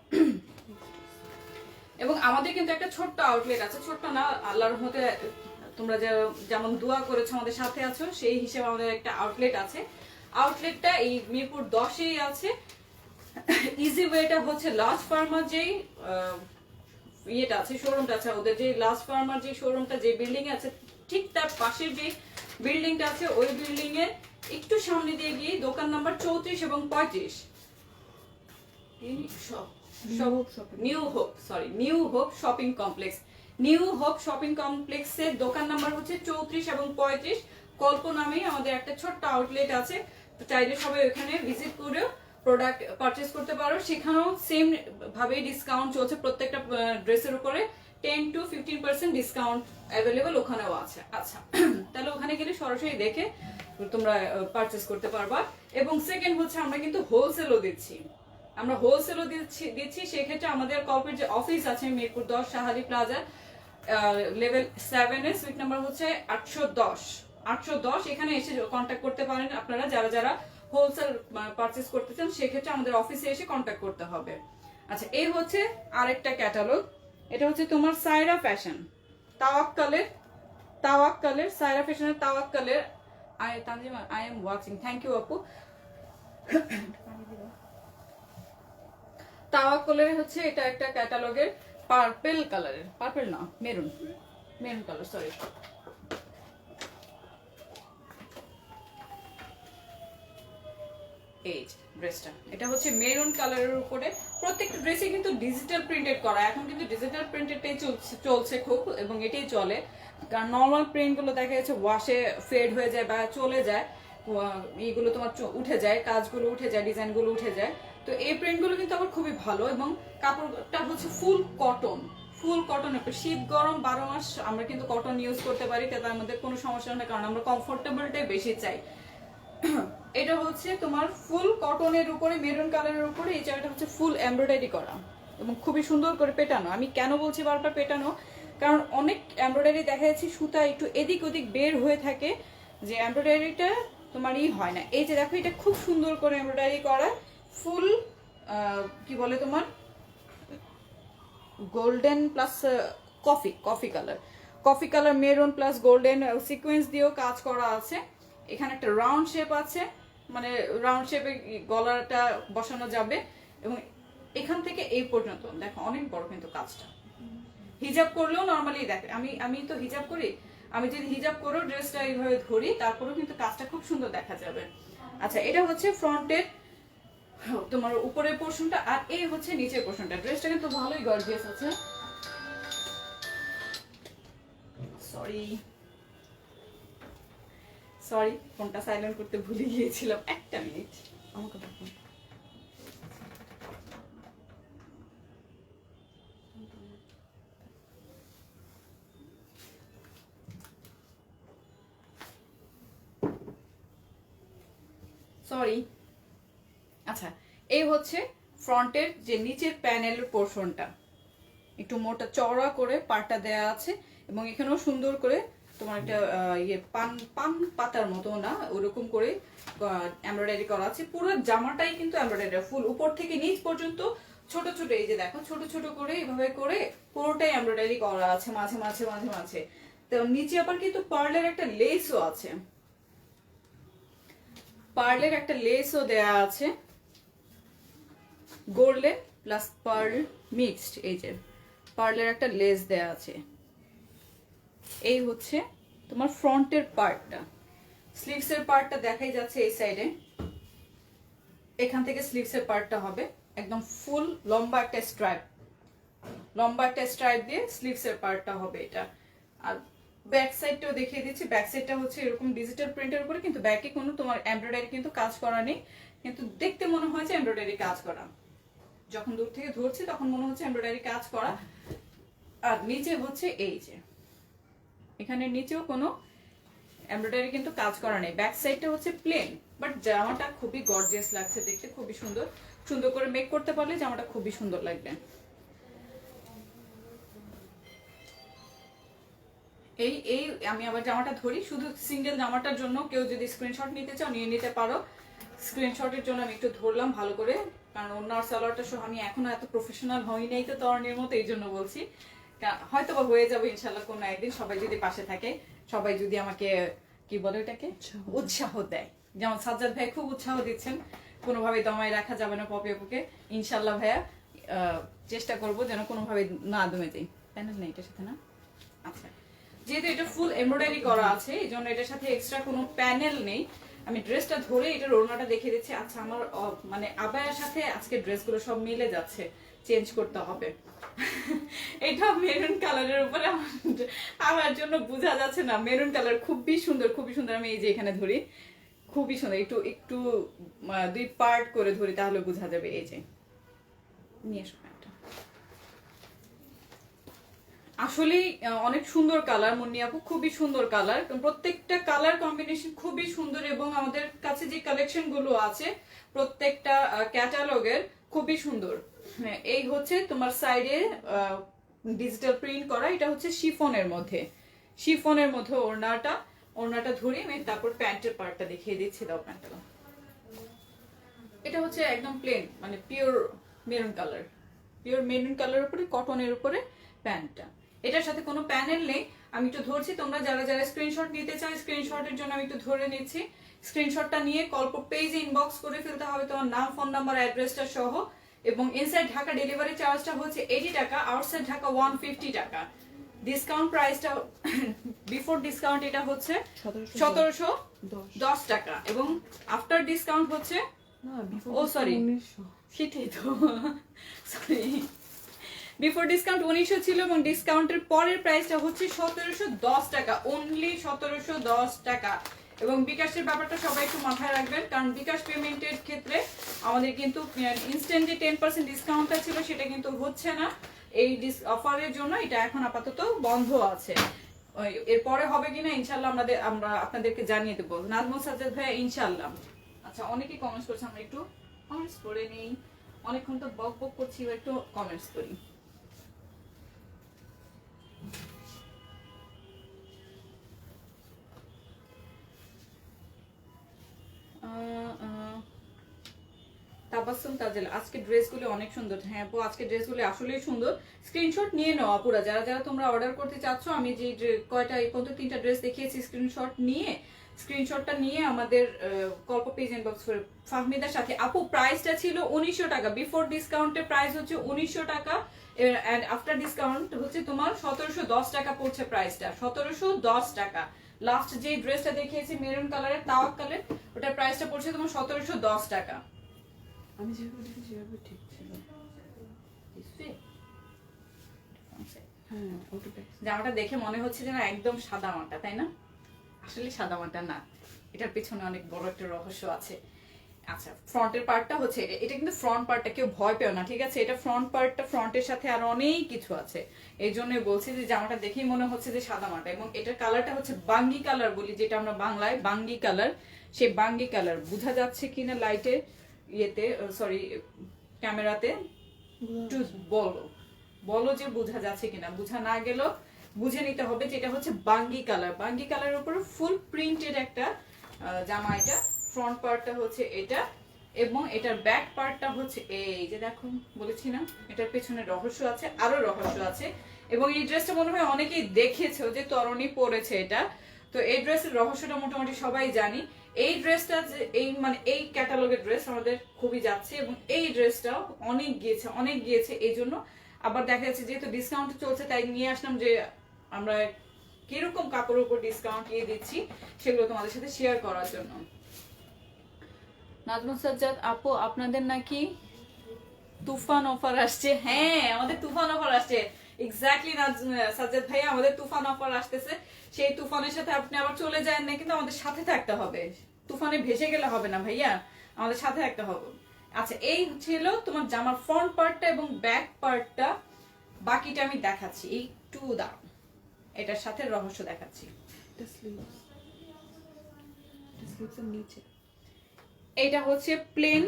এবং আমাদের কিন্তু একটা ছোট্ট আউটলেট আছে, ছোট্ট না, আল্লাহর রহমতে তোমরা যেমন দোয়া করেছো আমাদের সাথে আছো, সেই হিসেবে আমাদের একটা আউটলেট আছে। আউটলেটটা এই মিরপুর 10-এই আছে। ইজি ওয়েটা হচ্ছে লাস্ট ফার্মার যেই ইয়েটা আছে, শোরুমটা আছে ওদের, যে লাস্ট ফার্মার যে শোরুমটা যে বিল্ডিং আছে ঠিক তার পাশের যে বিল্ডিংটা আছে, ওই বিল্ডিং এর একটু সামনে দিয়ে গিয়ে দোকান নাম্বার 34 এবং 35, new hope shopping complex, new hope shopping কমপ্লেক্সের দোকান নাম্বার হচ্ছে 34 এবং 35। কল্প নামেই আমাদের একটা ছোট্ট আউটলেট আছে, তো চাইলে সবাই ওখানে ভিজিট করে প্রোডাক্ট পারচেজ করতে পারো। সেখানেও সেম ভাবে ডিসকাউন্ট চলছে, প্রত্যেকটা ড্রেসের উপরে 10 to 15% ডিসকাউন্ট অ্যাভেলেবল ওখানেও আছে। আচ্ছা, তাহলে ওখানে গেলে সরাসরি দেখে তোমরা পারচেজ করতে পারবা। এবং সেকেন্ড হচ্ছে আমরা কিন্তু হোলসেলও দিচ্ছি, সেক্ষেত্রে আমাদের কর্পোরেট যে অফিস আছে মিরপুর 10 শাহালি প্লাজা লেভেল 7 এর সুইট নাম্বার হচ্ছে 810, এখানে এসে কন্ট্যাক্ট করতে পারেন আপনারা যারা যারা হোলসেল পারচেজ করতে চান, সেক্ষেত্রে আমাদের অফিসে এসে কন্ট্যাক্ট করতে হবে। আচ্ছা, এই হচ্ছে আরেকটা ক্যাটালগ, এটা হচ্ছে তোমার সাইরা ফ্যাশন তাওয়াক্কালের সাইরা ফ্যাশনের তাওয়াক্কালের। I am watching, thank you আপু। তাওয়াক্কালের হচ্ছে এটা একটা ক্যাটালগের পার্পল কালারের, পার্পল না মেরুন কালার, সরি, এই ড্রেসটা, এটা হচ্ছে মেরুন কালারের উপরে। প্রত্যেকটা ড্রেসে কিন্তু ডিজিটাল প্রিন্টেড করা, এখন কিন্তু ডিজিটাল প্রিন্টেডটাই চলছে খুব, এবং এটাই চলে। কারণ নর্মাল প্রিন্ট গুলো দেখা যাচ্ছে ওয়াশে ফেড হয়ে যায় বা চলে যায়, এইগুলো তোমার উঠে যায়, কাজগুলো উঠে যায়, ডিজাইনগুলো উঠে যায়। তো এই প্রিন্টগুলো কিন্তু আবার খুবই ভালো, এবং কাপড়টা হচ্ছে ফুল কটন। শীত গরম 12 মাস আমরা কিন্তু কটন ইউজ করতে পারি, তাতে আমাদের কোনো সমস্যা নেই, কারণ আমরা কমফোর্টেবলটাই বেশি চাই। এটা হচ্ছে তোমার ফুল কটনের উপরে মেরুন কালারের উপরে, এই জায়গাটা হচ্ছে ফুল এমব্রয়ডারি করা এবং খুবই সুন্দর করে পেটানো। আমি কেন বলছি বারবার পেটানো, কারণ অনেক এমব্রয়ডারি দেখা যাচ্ছে সুতা একটু এদিক ওদিক বের হয়ে থাকে, যে এমব্রয়ডারিটা তোমার হয় না। এই যে দেখো এটা খুব সুন্দর করে এমব্রয়ডারি করা, ফুল কি বলে তোমার golden plus coffee colour maroon plus golden sequence দিয়েও কাজ করা আছে। এখানে একটা রাউন্ড শেপ আছে, মানে রাউন্ড শেপে গলাটা বসানো যাবে। এবং এখান থেকে এই পর্যন্ত দেখো অনেক বড় কিন্তু কাজটা। হিজাব করলেও নর্মালি দেখে, আমি তো হিজাব করি, আমি যদি হিজাব করেও ড্রেসটা এইভাবে ধরি তারপরেও কিন্তু কাজটা খুব সুন্দর দেখা যাবে। আচ্ছা, এটা হচ্ছে ফ্রন্টের তোমার উপরের পোর্শনটা, আর এই হচ্ছে নিচের পোর্শনটা। ড্রেসটা কিন্তু ভালোই গর্জিয়াস আছে। সরি ফোনটা সাইলেন্ট করতে ভুলে গিয়েছিলাম, একটা মিনিট। আমাকে দেখো। সরি। আচ্ছা, এই হচ্ছে ফ্রন্টের যে নিচের প্যানেলের পোর্শনটা, একটু মোটা চওড়া করে পাটটা দেয়া আছে এবং এখানেও সুন্দর করে তোমার একটা পান পাতার মতো না ওরকম করে এমব্রয়ডারি করা আছে। পুরো জামাটাই কিন্তু এমব্রয়ডারি, ফুল উপর থেকে নিচ পর্যন্ত ছোট ছোট, এই যে দেখো ছোট ছোট করে এইভাবে করে পুরোটাই এমব্রয়ডারি করা আছে মাঝে মাঝে মাঝে মাঝে। তো নিচে আবার কিন্তু পার্লের একটা লেসও আছে, পার্লের একটা লেসও দেয়া আছে, গোল্ডেন প্লাস পার্ল মিক্সড। এই যে পার্লের একটা লেস দেয়া আছে। এই হচ্ছে তোমার ফ্রন্টের পার্টটা। স্লিভসের পার্টটা দেখাই যাচ্ছে এই সাইডে, এখান থেকে স্লিভসের পার্টটা হবে একদম ফুল লম্বা একটা স্ট্রাইপ দিয়ে স্লিভসের পার্টটা হবে এটা। আর ব্যাক সাইডটাও দেখিয়ে দিচ্ছি। ব্যাক সাইডটা হচ্ছে এরকম ডিজিটাল প্রিন্টের উপরে, কিন্তু ব্যাকে কোনো তোমার এমব্রয়ডারি কিন্তু কাজ করা নেই, কিন্তু দেখতে মনে হয় যে এমব্রয়ডারি কাজ করা। যখন দূর থেকে ধরছি তখন মনে হচ্ছে এমব্রয়ডারি কাজ করা। আর নিচে হচ্ছে এই যে এখানে নিচেও কোনো এমব্রয়ডারি কিন্তু কাজ করা নেই। ব্যাক সাইডটা হচ্ছে প্লেন, বাট জামাটা খুবই গর্জিয়াস লাগছে দেখতে, খুবই সুন্দর। সুন্দর করে মেক করতে পারলে জামাটা খুবই সুন্দর লাগবে। এই এই আমি আবার জামাটা ধরি, শুধু সিঙ্গেল জামাটার জন্য কেউ যদি স্ক্রিনশট নিতে চাও নিয়ে নিতে পারো। স্ক্রিনশটের জন্য আমি একটু ধরলাম ভালো করে, কারণ ওনার সালোয়ারটা সহ আমি এখনো এত প্রফেশনাল হই নাই তো তরণের মতো, এই জন্য বলছি। হয়তো বা হয়ে যাবে ইনশাল্লাহ কোনো একদিন, সবাই যদি পাশে থাকে, সবাই যদি আমাকে কি বলে ওটাকে উৎসাহ দেয়। যেমন সাজ্জাদ ভাই খুব উৎসাহ দিচ্ছেন, কোনোভাবে দমায় রাখা যাবে না পপি আপুকে। ইনশাল্লাহ ভাইয়া চেষ্টা করবো যেন কোনোভাবে না দমে যাই। প্যানেল নেই এটার সাথে না? আচ্ছা, যেহেতু এটা ফুল এমব্রয়ডারি করা আছে এই জন্য এটার সাথে এক্সট্রা কোনো প্যানেল নেই। আমি ড্রেসটা ধরে এটার ওড়নাটা দেখিয়ে দিচ্ছি। আচ্ছা, আমার মানে আবায়ার সাথে আজকে ড্রেসগুলো সব মিলে যাচ্ছে, চেঞ্জ করতে হবে। এটা মেরুন কালারের উপরে আমার জন্য বোঝা যাচ্ছে না, মেরুন কালার খুবই সুন্দর, খুবই সুন্দর। আমি এই যে এখানে ধরি, খুবই সুন্দর। একটু একটু দুই পার্ট করে ধরি তাহলে বোঝা যাবে। এই যে নিয়ে এসো প্যান্টটা, আসলেই অনেক সুন্দর কালার মুন্নি আপু, খুবই সুন্দর কালার। প্রত্যেকটা কালার কম্বিনেশন খুবই সুন্দর এবং আমাদের কাছে যে কালেকশন গুলো আছে প্রত্যেকটা ক্যাটালগের খুবই সুন্দর। এই হচ্ছে তোমার সাইডে ডিজিটাল প্রিন্ট করা, এটা হচ্ছে শিফনের মধ্যে ওড়নাটা ধরে আমি তারপর প্যান্টের পার্টটা দেখিয়ে দিচ্ছি। দাও প্যান্টটা, এটা হচ্ছে একদম প্লেন, মানে পিওর মেরুন কালার উপরে কটনের উপরে প্যান্টটা। এটার সাথে কোনো প্যানেল নেই। আমি একটু ধরছি, তোমরা যারা যারা স্ক্রিনশট নিতে চাও স্ক্রিনশটের জন্য আমি একটু ধরে নিচ্ছি। স্ক্রিনশটটা নিয়ে কল্প পেজে ইনবক্স করে ফেলতে হবে তোমার নাম, ফোন নাম্বার, অ্যাড্রেসটা সহ। এবং ইনসাইড ঢাকা ডেলিভারি চার্জটা হচ্ছে 80 টাকা, আউটসাইড ঢাকা 150 টাকা। ডিসকাউন্ট প্রাইসটা বিফোর ডিসকাউন্ট এটা হচ্ছে 1710 টাকা এবং আফটার ডিসকাউন্ট হচ্ছে সেটাই তো সরি, বিফোর ডিসকাউন্ট 1900 ছিল এবং ডিসকাউন্টের পরের প্রাইসটা হচ্ছে 1710 টাকা, অনলি 1710 টাকা। এবং বিকাশের ব্যাপারটা সবাই একটু মাথায় রাখবেন, কারণ বিকাশ পেমেন্টের ক্ষেত্রে আমাদের কিন্তু ইনস্ট্যান্ট যে 10% ডিসকাউন্টটা ছিল সেটা কিন্তু হচ্ছে না। এই অফারের জন্য এটা এখন আপাতত বন্ধ আছে। এরপরে হবে কিনা ইনশাল্লাহ আমরা আপনাদেরকে জানিয়ে দেবো। নাজমুল সাজ্জাদ ভাইয়া ইনশাল্লাহ। আচ্ছা, অনেকেই কমেন্টস করছে, আমরা একটু কমেন্টস করে নেই। অনেকক্ষণ তো বক বক করছি, একটু কমেন্টস করি। তাবাসসুম তাজেল, আজকে ড্রেসগুলো অনেক সুন্দর। হ্যাঁ আপু, আজকে ড্রেসগুলো আসলেই সুন্দর। স্ক্রিনশট নিয়ে নাও আপুরা, যারা যারা তোমরা অর্ডার করতে চাচ্ছ। আমি যে কয়টা এই পর্যন্ত 3টা ড্রেস দেখিয়েছি, স্ক্রিনশটটা নিয়ে আমাদের কল্প পেজ ইনবক্স করে ফাহমিদার সাথে। আপু প্রাইসটা ছিল 1900 টাকা, বিফোর ডিসকাউন্টের প্রাইস হচ্ছে 1900 টাকা, এন্ড আফটার ডিসকাউন্ট হচ্ছে তোমার 1710 টাকা পড়ছে প্রাইসটা, 1710 টাকা। লাস্ট যে ড্রেসটা দেখিয়েছি মেরুন কালারের, তাওয়াক্কালের, ওটার প্রাইসটা পড়ছে তোমার 1710 টাকা। আমি যেভাবে দেখি সেভাবে ঠিক ছিল। হ্যাঁ, ওটা দেখ। জামাটা দেখে মনে হচ্ছে যে না একদম সাদা মাটা, তাই না? আসলে সাদা মাটা না, এটার পেছনে অনেক বড় একটা রহস্য আছে। আচ্ছা, ফ্রন্টের পার্টটা হচ্ছে এটা কিন্তু ফ্রন্ট পার্টটা, কেউ ভয় পেও না, ঠিক আছে? এটা ফ্রন্ট পার্টটা, ফ্রন্টের সাথে আরো অনেক কিছু আছে। এই জন্যই বলছি যে জামাটা দেখেই মনে হচ্ছে যে সাদা মাটা। এবং এটার কালারটা হচ্ছে বাঙ্গি কালার বলি, যেটা আমরা বাংলায় বাঙ্গি কালার। সেই বাঙ্গি কালার বোঝা যাচ্ছে কিনা লাইটে, ইয়েতে, সরি ক্যামেরাতে, একটু বলো বলো যে বোঝা যাচ্ছে কিনা। বোঝা না গেলেও বুঝে নিতে হবে যে এটা হচ্ছে বাঙ্গি কালার। বাঙ্গি কালারের উপরে ফুল প্রিন্টেড একটা জামা। এটা ফ্রন্ট পার্টটা হচ্ছে এটা, এবং এটার ব্যাক পার্টটা হচ্ছে এই যে দেখো, বলেছি না এটার পেছনে রহস্য আছে, আরো রহস্য আছে। এবং এই ড্রেসটা মনে হয় অনেকেই দেখেছো যে তরণী পরেছে এটা। তো এই ড্রেসের রহস্যটা মোটামুটি সবাই জানি। এই ড্রেসটা যে এই ক্যাটালগের ড্রেস আমাদের খুবই যাচ্ছে, এবং এই ড্রেসটাও অনেক গিয়েছে। এই জন্য আবার দেখা যাচ্ছে যেহেতু ডিসকাউন্ট চলছে, তাই নিয়ে আসলাম যে আমরা কিরকম কাপড়ের উপর ডিসকাউন্ট দিয়ে দিচ্ছি সেগুলো তোমাদের সাথে শেয়ার করার জন্য। নাজমুল সাজ্জাদ আপু, আপনাদের নাকি তুফান অফার আসছে? হ্যাঁ, আমাদের তুফান অফার আসছে। এক্স্যাক্টলি সাজ্জাদ ভাইয়া, আমাদের তুফান অফার আসতেছে। সেই তুফানের সাথে আপনি আবার চলে যায় না, কিন্তু আমাদের সাথে থাকতে হবে। তুফানে ভেসে গেলে হবে না ভাইয়া, আমাদের সাথে থাকতে হবে। আচ্ছা, এই ছিল তোমার জামার ফ্রন্ট পার্টটা এবং ব্যাক পার্টটা। বাকিটা আমি দেখাচ্ছি, একটু দাও, এটার সাথে রহস্য দেখাচ্ছি। এটা স্লিভস, এটা স্লিভসের নিচে। এটা হচ্ছে প্লেন,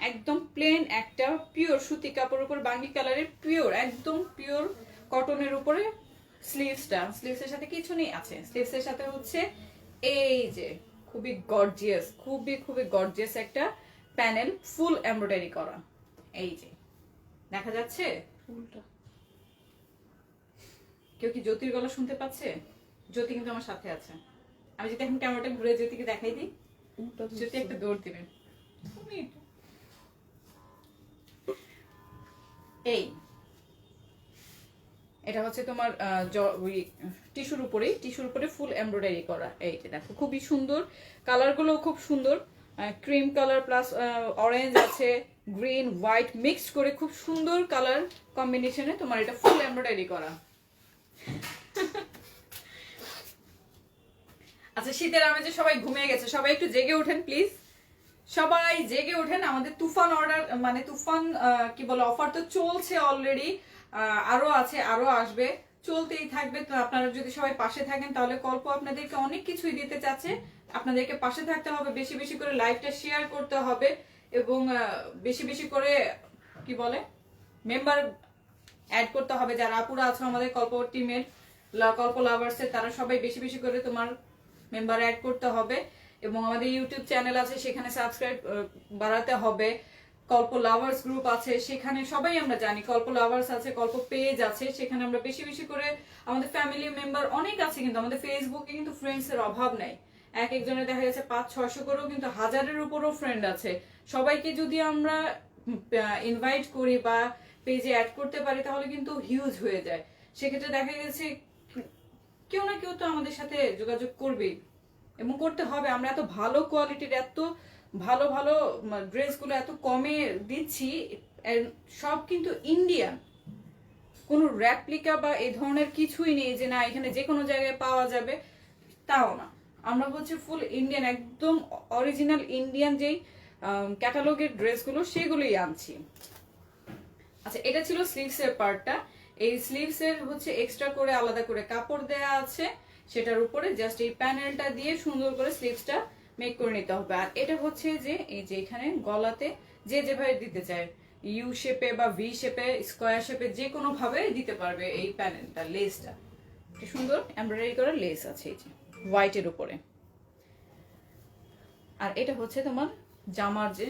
একদম প্লেন একটা পিওর সুতি কাপড়ের উপর বাঙ্গি কালারের পিওর, একদম পিওর কটনের উপরে স্লিভসের সাথে কিছু নেই আছে। স্লিভসের সাথে হচ্ছে এই যে খুবই গর্জিয়াস, খুবই গর্জিয়াস একটা প্যানেল, ফুল এমব্রয়ডারি করা। এই যে দেখা যাচ্ছে, ফুলটা কেউ কি জ্যোতির গলা শুনতে পাচ্ছে? জ্যোতি কিন্তু আমার সাথে আছে। আমি যদি এখন ক্যামেরাটা ঘুরে জ্যোতিকে দেখাই দিই, জ্যোতি একটা দৌড় দিবেন। এই এটা হচ্ছে তোমার টিস্যুর উপরে ফুল এমব্রয়ডারি করা। এই যে দেখো, খুবই সুন্দর, কালারগুলো খুব সুন্দর। ক্রিম কালার প্লাস অরেঞ্জ আছে, গ্রিন হোয়াইট মিক্সড করে খুব সুন্দর কালার কম্বিনেশনে তোমার এটা ফুল এমব্রয়ডারি করা। আচ্ছা, শীতের আমেজে সবাই ঘুমিয়ে গেছে, সবাই একটু জেগে ওঠেন প্লিজ, সবাই জেগে ওঠেন। আমাদের তুফান অর্ডার তুফান কি বলে অফার তো চলছে অলরেডি, আরো আছে, আরো আসবে, চলতেই থাকবে। তো আপনারা যদি সবাই পাশে থাকেন তাহলে কল্প আপনাদেরকে অনেক কিছুই দিতে চাচ্ছে। আপনাদেরকে পাশে থাকতে হবে, বেশি বেশি করে লাইভটা শেয়ার করতে হবে, এবং বেশি বেশি করে কি বলে মেম্বার অ্যাড করতে হবে। যারা আপুরা আছে আমাদের কল্প টিমের, কল্প লাভার্সের, তারা সবাই বেশি বেশি করে তোমার মেম্বার অ্যাড করতে হবে। এবং আমাদের ইউটিউব চ্যানেল আছে, সেখানে সাবস্ক্রাইব বাড়াতে হবে। কল্প লাভার্স গ্রুপ আছে, সেখানে সবাই আমরা জানি কল্প লাভার্স আছে, কল্প পেজ আছে, সেখানে আমরা বেশি বেশি করে, আমাদের ফ্যামিলি মেম্বার অনেক আছে, কিন্তু আমাদের ফেসবুকে কিন্তু ফ্রেন্ডস এর অভাব নাই। এক একজনের দেখা যাচ্ছে 500-600 করেও কিন্তু 1000-এর উপরও ফ্রেন্ড আছে। সবাইকে যদি আমরা ইনভাইট করি বা পেজে অ্যাড করতে পারি তাহলে কিন্তু হিউজ হয়ে যায়। সেক্ষেত্রে দেখা গেছে কেউ না কেউ তো আমাদের সাথে যোগাযোগ করবেই, এবং করতে হবে। আমরা এত ভালো কোয়ালিটির, এত ভালো ভালো ড্রেসগুলো এত কমে দিচ্ছি, সব কিন্তু ইন্ডিয়ান, কোনো র্যাপ্লিকা বা এই ধরনের কিছুই নেই যে না এখানে যে কোনো জায়গায় পাওয়া যাবে, তাও না। আমরা হচ্ছে ফুল ইন্ডিয়ান, একদম অরিজিনাল ইন্ডিয়ান যেই ক্যাটালগের ড্রেসগুলো সেগুলোই আনছি। আচ্ছা, এটা ছিল স্লিভসের পার্টটা। এই স্লিভসের হচ্ছে এক্সট্রা করে আলাদা করে কাপড় দেয়া আছে, সেটার উপরে জাস্ট এই প্যানেলটা দিয়ে সুন্দর করে স্লিভসটা মেক করে নিতে হবে। আর এটা হচ্ছে যে এই যে এখানে গলাতে যে যেভাবে দিতে চায়, ইউ শেপে বা ভি শেপে, স্কোয়ার শেপে, যে কোনো ভাবে দিতে পারবে। এই প্যানেলটা, লেসটা সুন্দর এমব্রয়ডারি করা লেস আছে এই যে হোয়াইটের উপরে। আর এটা হচ্ছে তোমার জামার যে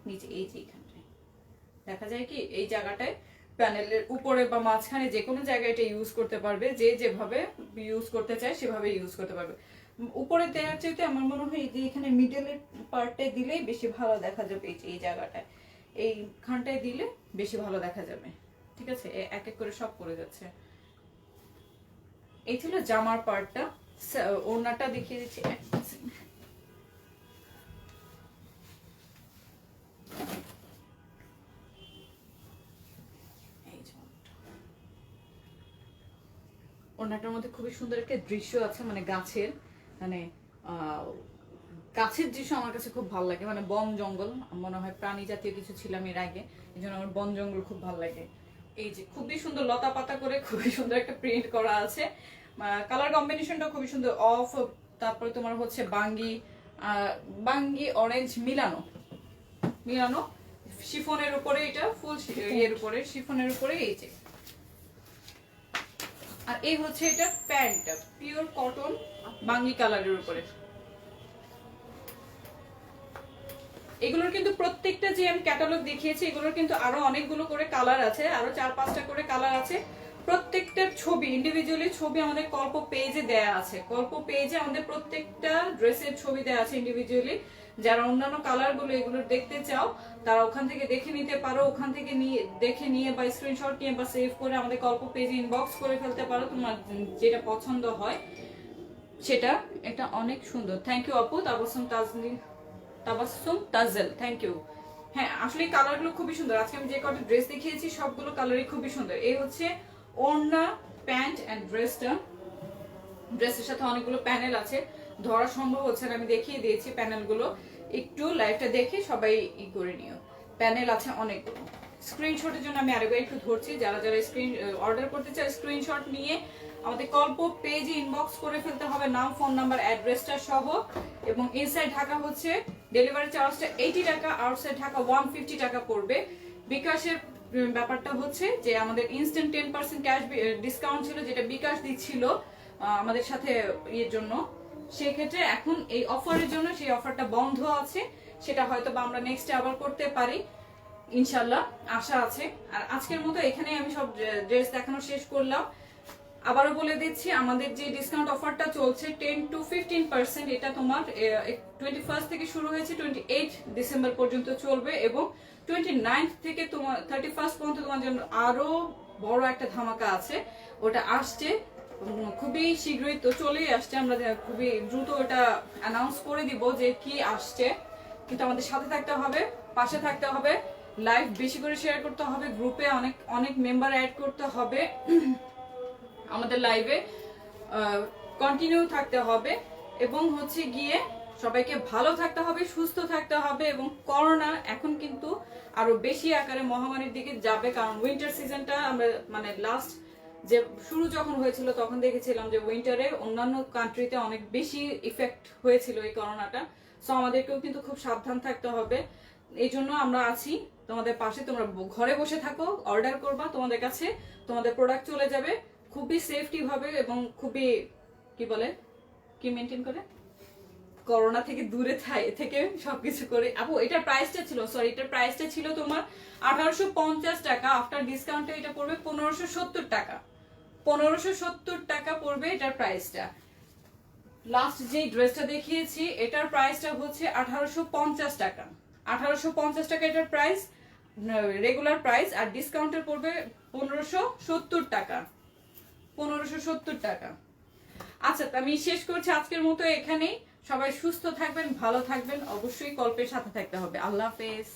নিচে এই যে এখানটায় দেখা যায় কি এই জায়গাটায় প্যানেলের উপরে বা মাঝখানে যে কোনো জায়গায় এটা ইউজ করতে পারবে, যে যেভাবে ইউজ করতে চায় সেভাবে ইউজ করতে পারবে। উপরে দেওয়ার চাইতে আমার মনে হয় যে এখানে মিডলের পার্টে দিলেই বেশি ভালো দেখা যাবে, এই জায়গাটায় এই খানটায় দিলে বেশি ভালো দেখা যাবে। ঠিক আছে, এক এক করে সব করে যাচ্ছে। এই ছিল জামার পার্টটা। ওড়নাটা দেখিয়ে দিচ্ছি। ওড়নাটার মধ্যে খুবই সুন্দর একটা দৃশ্য আছে, মানে গাছের, মানে গাছের দৃশ্য আমার কাছে খুব ভালো লাগে, মানে বন জঙ্গল, মনে হয় প্রাণী জাতীয় কিছু ছিলাম এর আগে, এই জন্য আমার বন জঙ্গল খুব ভালো লাগে। এই যে খুবই সুন্দর লতা পাতা করে খুবই সুন্দর একটা প্রিন্ট করা আছে, কালার কম্বিনেশনটা খুবই সুন্দর। অফ, তারপরে তোমার হচ্ছে বাঙ্গি, বাঙ্গি অরেঞ্জ মিলানো মিলানো শিফনের উপরে, এটা ফুল এর উপরে শিফনের উপরে। এই যে আর এই হচ্ছে এটা প্যান্টটা, পিওর কটন বাঙ্গি কালারের উপরে। এগুলোর কিন্তু প্রত্যেকটা যে আমি ক্যাটালগ দেখিয়েছি এগুলোর কিন্তু আরো অনেকগুলো করে কালার আছে, আরো 4-5টা করে কালার আছে। প্রত্যেকটার ছবি ইন্ডিভিজুয়ালি ছবি আমাদের কল্প পেজে দেয়া আছে, কল্প পেজে আমাদের প্রত্যেকটা ড্রেসের ছবি দেয়া আছে ইন্ডিভিজুয়ালি। যারা অন্যান্য কালার গুলো এগুলো দেখতে চাও তারা ওখান থেকে দেখে নিতে পারো, ওখান থেকে দেখে নিয়ে বা স্ক্রিনশট নিয়ে বা সেভ করে আমাদের কল্প পেজে ইনবক্স করে ফেলতে পারো, তোমার যেটা পছন্দ হয় সেটা। এটা অনেক সুন্দর। থ্যাংক ইউ আপু, তাবাসসুম তাজেল, থ্যাংক ইউ। হ্যাঁ আসলে কালারগুলো খুবই সুন্দর। আজকে আমি যে কটা ড্রেস দেখিয়েছি সবগুলো কালারই খুবই সুন্দর। এই হচ্ছে ওড়না, প্যান্ট এন্ড ড্রেসটা। ড্রেসের সাথে অনেকগুলো প্যানেল আছে, ধরা সম্ভব হচ্ছে না, আমি দেখিয়ে দিয়েছি প্যানেলগুলো। একটু লাইভটা দেখে সবাই করে নিও। প্যানেল আছে অনেকগুলো। স্ক্রিনশটের জন্য আমি আরেকবার একটু ধরছি, যারা যারা অর্ডার করতে চায় স্ক্রিনশট নিয়ে আমাদের কল্প পেজে ইনবক্স করে ফেলতে হবে, নাম, ফোন নাম্বার, অ্যাড্রেসটা সহ। এবং ইনসাইড ঢাকা হচ্ছে ডেলিভারি চার্জটা 80 টাকা, আউটসাইড ঢাকা 150 টাকা পড়বে। বিকাশের ব্যাপারটা হচ্ছে যে আমাদের ইনস্ট্যান্ট 10% ক্যাশ ডিসকাউন্ট ছিল, যেটা বিকাশ দিচ্ছিল আমাদের সাথে ইয়ের জন্য। সেক্ষেত্রে এখন এই অফারের জন্য সেই অফারটা বন্ধ আছে, সেটা হয়তো বা আমরা নেক্সটে আবার করতে পারি ইনশাল্লাহ, আশা আছে। আর আজকের মতো এখানে আমি সব ড্রেস দেখানো শেষ করলাম। আবারও বলে দিচ্ছি আমাদের যে ডিসকাউন্ট অফারটা চলছে 10 to 15%, এটা তোমার 21 থেকে শুরু হয়েছে, 28 ডিসেম্বর পর্যন্ত চলবে এবং 29 থেকে তোমার 31 পর্যন্ত তোমার জন্য আরো বড় একটা ধামাকা আছে, ওটা আসছে খুবই শীঘ্রই, তো চলেই আসছে। আমরা খুবই দ্রুত ওটা অ্যানাউন্স করে দিব যে কি আসছে, কিন্তু আমাদের সাথে থাকতে হবে, পাশে থাকতে হবে, লাইভ বেশি করে শেয়ার করতে হবে, গ্রুপে অনেক অনেক মেম্বার অ্যাড করতে হবে, আমাদের লাইভে কন্টিনিউ থাকতে হবে এবং হচ্ছে গিয়ে সবাইকে ভালো থাকতে হবে, সুস্থ থাকতে হবে। এবং করোনা এখন কিন্তু আরো বেশি আকারে মহামারীর দিকে যাবে, কারণ উইন্টার সিজনটা আমরা মানে লাস্ট যে শুরু যখন হয়েছিল তখন দেখেছিলাম যে উইন্টারে অন্যান্য কান্ট্রিতে অনেক বেশি ইফেক্ট হয়েছিল এই করোনাটা। সো আমাদেরকেও কিন্তু খুব সাবধান থাকতে হবে। এই জন্য আমরা আছি তোমাদের পাশে। তোমরা ঘরে বসে থাকো, অর্ডার করবা, তোমাদের কাছে তোমাদের প্রোডাক্ট চলে যাবে খুবই সেফটি ভাবে এবং খুবই কি মেনটেন করে করোনা থেকে দূরে থেকে সবকিছু করে। আপু এটার প্রাইসটা ছিল তোমার 1850 টাকা, আফটার ডিসকাউন্টে এটা পড়বে 1570 টাকা। 1570 টাকা পড়বে এটার প্রাইসটা। লাস্ট যে ড্রেসটা দেখিয়েছি এটার প্রাইসটা হচ্ছে 1850 টাকা। 1850 টাকা এটার প্রাইস, রেগুলার প্রাইস, আর ডিসকাউন্টের পড়বে 1570 টাকা। 1570 টাকা। আচ্ছা, আমি শেষ করছি আজকের মতো এখানেই। সবাই সুস্থ থাকবেন, ভালো থাকবেন, অবশ্যই কল্পের সাথে থাকতে হবে। আল্লাহ হাফেজ।